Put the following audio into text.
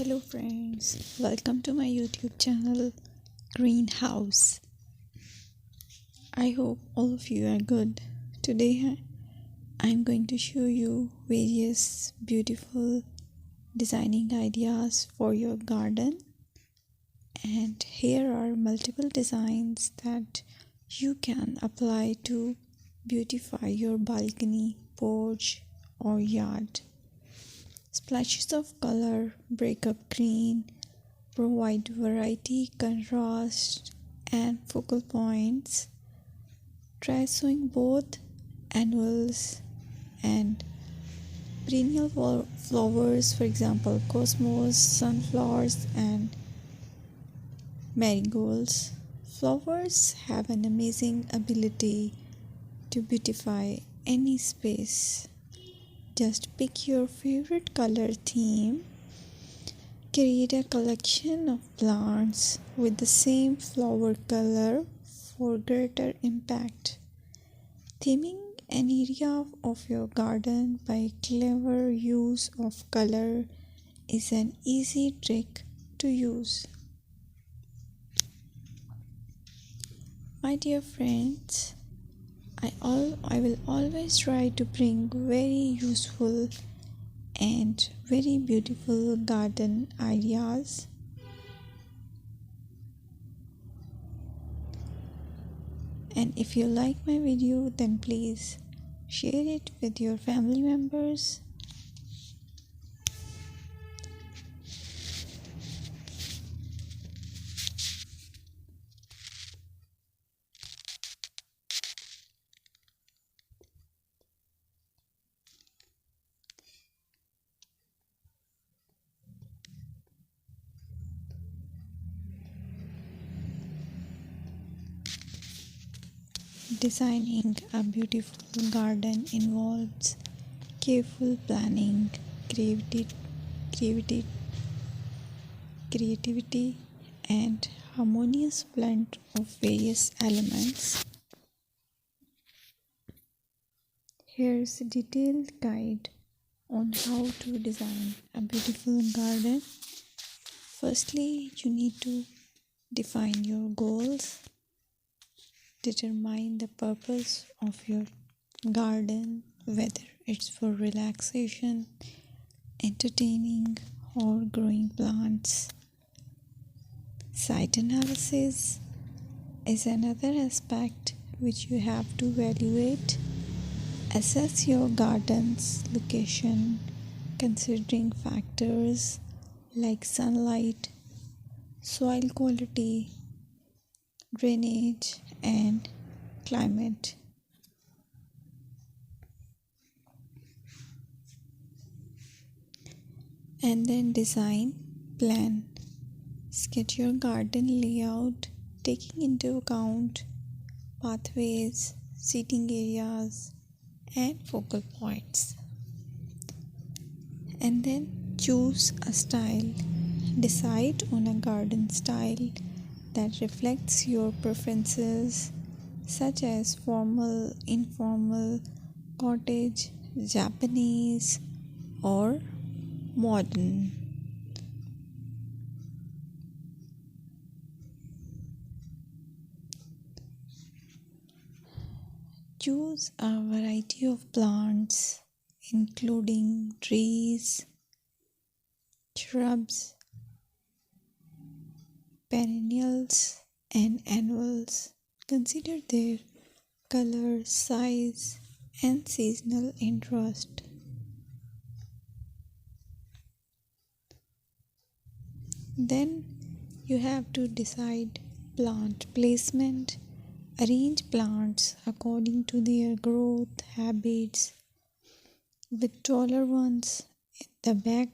Hello friends, welcome to my YouTube channel Greenhouse. I hope all of you are good. Today I'm going to show you various beautiful designing ideas for your garden, and here are multiple designs that you can apply to beautify your balcony, porch or yard. Splashes of color break up green, provide variety, contrast, and focal points. Try sowing both annuals and perennial flowers, for example, cosmos, sunflowers, and marigolds. Flowers have an amazing ability to beautify any space. Just pick your favorite color theme. Create a collection of plants with the same flower color for greater impact. Theming an area of your garden by clever use of color is an easy trick to use. My dear friends, I will always try to bring very useful and very beautiful garden ideas. And if you like my video, then please share it with your family members. Designing a beautiful garden involves careful planning, creativity, creativity, and harmonious blend of various elements. Here's a detailed guide on how to design a beautiful garden. Firstly, you need to define your goals. Determine the purpose of your garden, whether it's for relaxation, entertaining, or growing plants. Site analysis is another aspect which you have to evaluate. Assess your garden's location, considering factors like sunlight, soil quality, drainage, and climate. And then design plan. Sketch your garden layout, taking into account pathways, seating areas, and focal points. And then choose a style. Decide on a garden style that reflects your preferences, such as formal, informal, cottage, Japanese, or modern. Choose a variety of plants, including trees, shrubs, perennials, and annuals. Consider their color, size, and seasonal interest. Then you have to decide plant placement. Arrange plants according to their growth habits, with taller ones at the back